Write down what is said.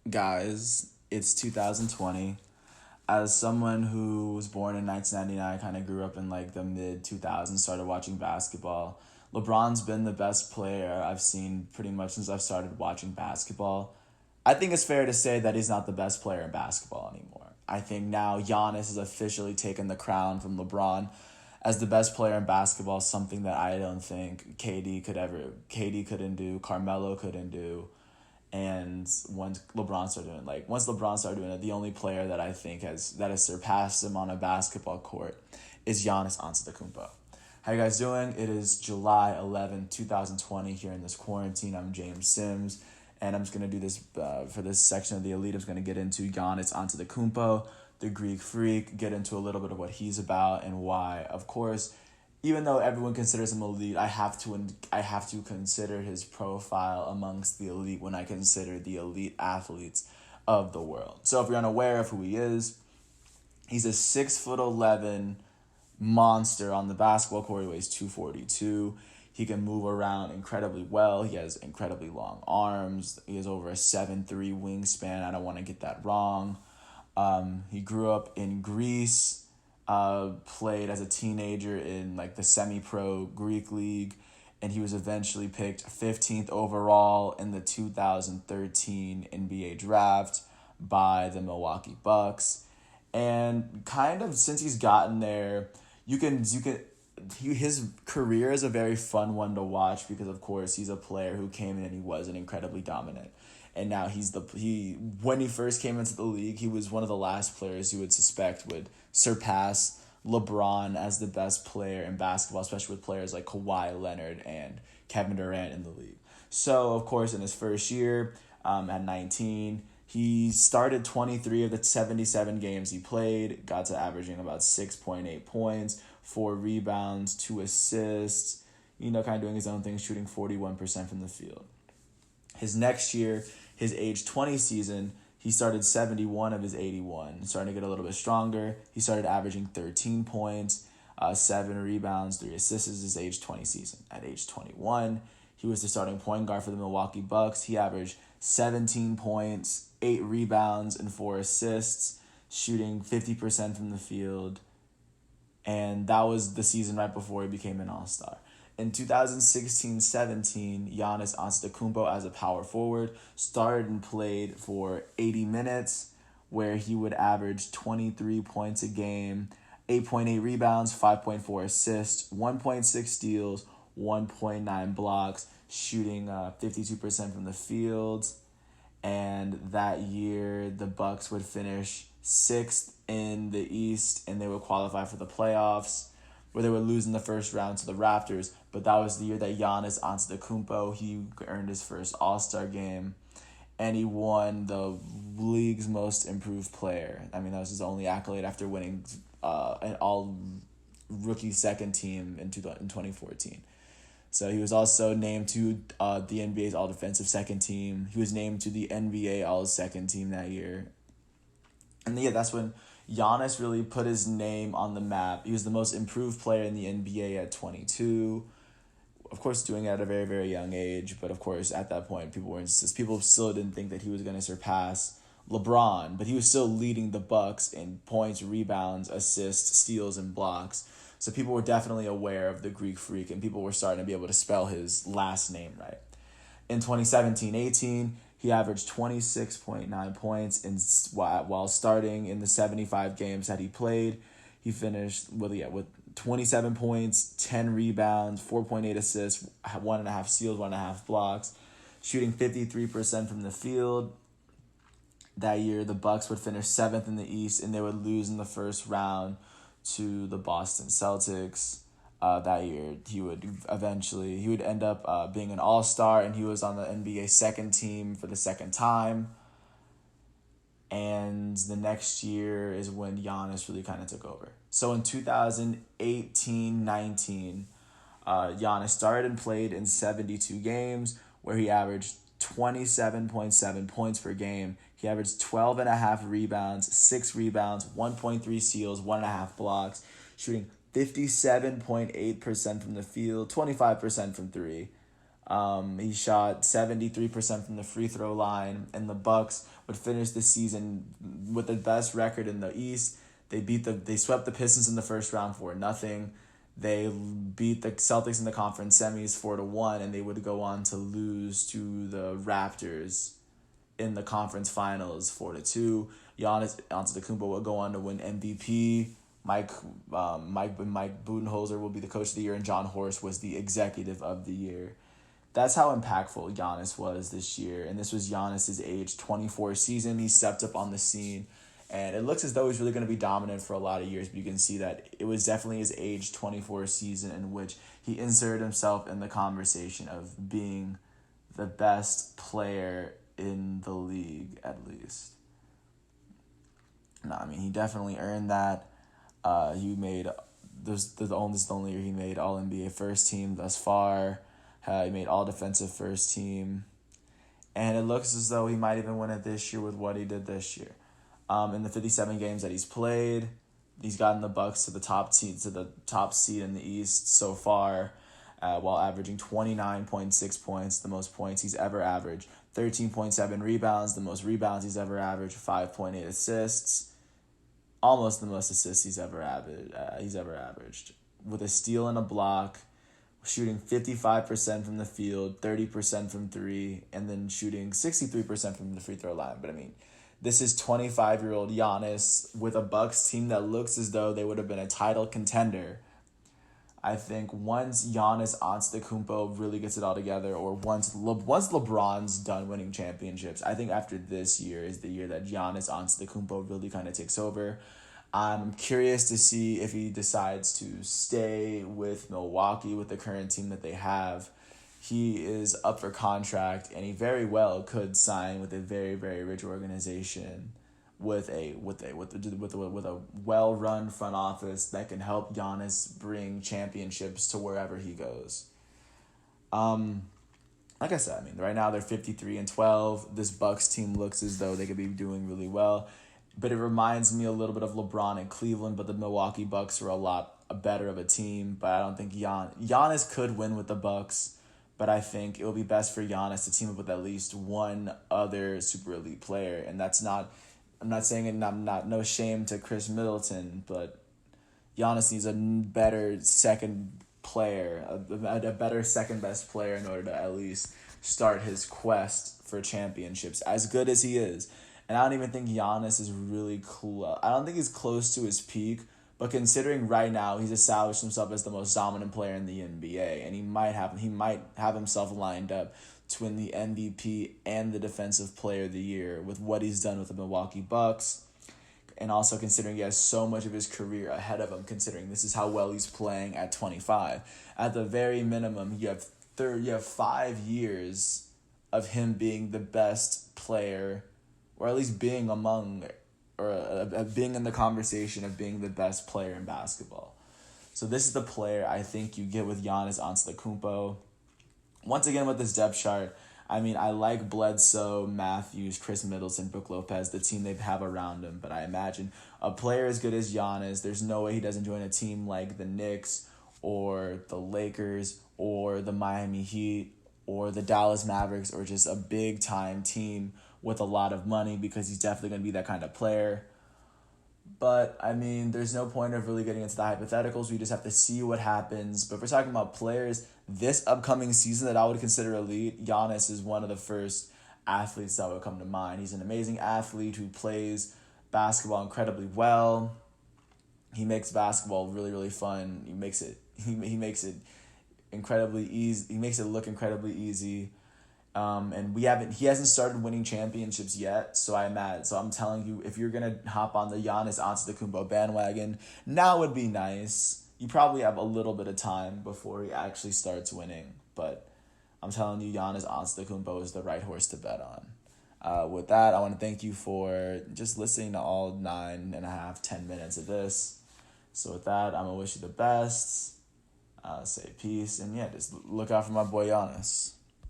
Guys, it's 2020. As someone who was born in 1999, kind of grew up in like the mid 2000s, started watching basketball. LeBron's been the best player I've seen pretty much since I've started watching basketball. I think it's fair to say that he's not the best player in basketball anymore. I think now Giannis has officially taken the crown from LeBron as the best player in basketball, something that I don't think KD couldn't do, Carmelo couldn't do. And once LeBron started doing it, the only player that I think has surpassed him on a basketball court is Giannis Antetokounmpo. How you guys doing? It is July 11, 2020 here in this quarantine. I'm James Sims, and I'm just going to do this for this section of the Elite. I'm just going to get into Giannis Antetokounmpo, the Greek Freak, get into a little bit of what he's about and why. Of course, even though everyone considers him elite, I have to consider his profile amongst the elite when I consider the elite athletes of the world. So if you're unaware of who he is, he's a 6'11" monster on the basketball court. He weighs 242. He can move around incredibly well. He has incredibly long arms. He has over a 7'3" wingspan. I don't want to get that wrong. He grew up in Greece, played as a teenager in like the semi-pro Greek league, and he was eventually picked 15th overall in the 2013 NBA draft by the Milwaukee Bucks. And kind of since he's gotten there, his career is a very fun one to watch because of course he's a player who came in and he wasn't incredibly dominant. And now when he first came into the league, he was one of the last players you would suspect would surpass LeBron as the best player in basketball, especially with players like Kawhi Leonard and Kevin Durant in the league. So, of course, in his first year, at 19, he started 23 of the 77 games he played, got to averaging about 6.8 points, 4 rebounds, 2 assists, kind of doing his own thing, shooting 41% from the field. His next year, his age 20 season, he started 71 of his 81, starting to get a little bit stronger. He started averaging 13 points, 7 rebounds, 3 assists his age 20 season. At age 21, he was the starting point guard for the Milwaukee Bucks. He averaged 17 points, 8 rebounds, and 4 assists, shooting 50% from the field. And that was the season right before he became an all-star. In 2016-17, Giannis Antetokounmpo as a power forward started and played for 80 minutes, where he would average 23 points a game, 8.8 rebounds, 5.4 assists, 1.6 steals, 1.9 blocks, shooting 52% from the field. And that year, the Bucks would finish 6th in the East, and they would qualify for the playoffs, where they would lose in the first round to the Raptors. But that was the year that Giannis Antetokounmpo, he earned his first All-Star game, and he won the league's most improved player. I mean, that was his only accolade after winning an all-rookie second team in 2014. So he was also named to the NBA's all-defensive second team. He was named to the NBA all-second team that year. And yeah, that's when Giannis really put his name on the map. He was the most improved player in the NBA at 22. Of course, doing it at a very, very young age. But of course, at that point, people still didn't think that he was going to surpass LeBron. But he was still leading the Bucks in points, rebounds, assists, steals, and blocks. So people were definitely aware of the Greek Freak, and people were starting to be able to spell his last name right. In 2017-18, he averaged 26.9 points while starting in the 75 games that he played. He finished with 27 points, 10 rebounds, 4.8 assists, 1.5 steals, 1.5 blocks, shooting 53% from the field. That year, the Bucks would finish 7th in the East, and they would lose in the first round to the Boston Celtics. That year, he would end up being an all-star, and he was on the NBA second team for the second time. And the next year is when Giannis really kind of took over. So in 2018-19, Giannis started and played in 72 games, where he averaged 27.7 points per game. He averaged 12.5 rebounds, 6 rebounds, 1.3 steals, 1.5 blocks, shooting 57.8% from the field, 25% from 3. He shot 73% from the free throw line, and the Bucks would finish the season with the best record in the East. They swept the Pistons in the first round 4-0. They beat the Celtics in the conference semis 4-1, and they would go on to lose to the Raptors in the conference finals 4-2. Giannis Antetokounmpo will go on to win MVP. Mike Budenholzer will be the coach of the year, and John Horst was the executive of the year. That's how impactful Giannis was this year, and this was Giannis's age 24 season. He stepped up on the scene, and it looks as though he's really going to be dominant for a lot of years, but you can see that it was definitely his age 24 season in which he inserted himself in the conversation of being the best player in the league, at least. No, I mean, he definitely earned that. He made this the only year he made All NBA first team thus far. He made All Defensive first team, and it looks as though he might even win it this year with what he did this year. In the 57 games that he's played, he's gotten the Bucks to the top seed in the East so far, while averaging 29.6 points, the most points he's ever averaged, 13.7 rebounds, the most rebounds he's ever averaged, 5.8 assists, almost the most assists he's ever averaged, with a steal and a block, shooting 55% from the field, 30% from three, and then shooting 63% from the free throw line. But I mean, this is 25-year-old Giannis with a Bucks team that looks as though they would have been a title contender. I think once Giannis Antetokounmpo really gets it all together, or once LeBron's done winning championships, I think after this year is the year that Giannis Antetokounmpo really kind of takes over. I'm curious to see if he decides to stay with Milwaukee with the current team that they have. He is up for contract, and he very well could sign with a very, very rich organization with a well-run front office that can help Giannis bring championships to wherever he goes. Like I said, I mean, right now they're 53-12. This Bucks team looks as though they could be doing really well. But it reminds me a little bit of LeBron in Cleveland, but the Milwaukee Bucks are a lot better of a team. But I don't think Giannis could win with the Bucks, but I think it will be best for Giannis to team up with at least one other super elite player. And that's not, I'm not saying it, no shame to Chris Middleton, but Giannis needs a better second player, a better second best player in order to at least start his quest for championships, as good as he is. And I don't even think Giannis is really close. I don't think he's close to his peak, but considering right now he's established himself as the most dominant player in the NBA, and he might have himself lined up to win the MVP and the Defensive Player of the Year with what he's done with the Milwaukee Bucks, and also considering he has so much of his career ahead of him, considering this is how well he's playing at 25. At the very minimum, you have 5 years of him being the best player, or at least being being in the conversation of being the best player in basketball. So this is the player I think you get with Giannis Antetokounmpo. Once again, with this depth chart, I mean, I like Bledsoe, Matthews, Chris Middleton, Brook Lopez, the team they have around him. But I imagine a player as good as Giannis, there's no way he doesn't join a team like the Knicks or the Lakers or the Miami Heat or the Dallas Mavericks, or just a big-time team with a lot of money, because he's definitely going to be that kind of player. But, I mean, there's no point of really getting into the hypotheticals. We just have to see what happens. But if we're talking about players this upcoming season that I would consider elite, Giannis is one of the first athletes that would come to mind. He's an amazing athlete who plays basketball incredibly well. He makes basketball really, really fun. He makes it incredibly easy. He makes it look incredibly easy. And he hasn't started winning championships yet, so I'm telling you, if you're gonna hop on the Giannis Antetokounmpo bandwagon, now would be nice. You probably have a little bit of time before he actually starts winning, but I'm telling you, Giannis Antetokounmpo is the right horse to bet on. With that, I want to thank you for just listening to all 9.5-10 minutes of this. So with that, I'm gonna wish you the best. Say peace, and yeah, just look out for my boy Giannis.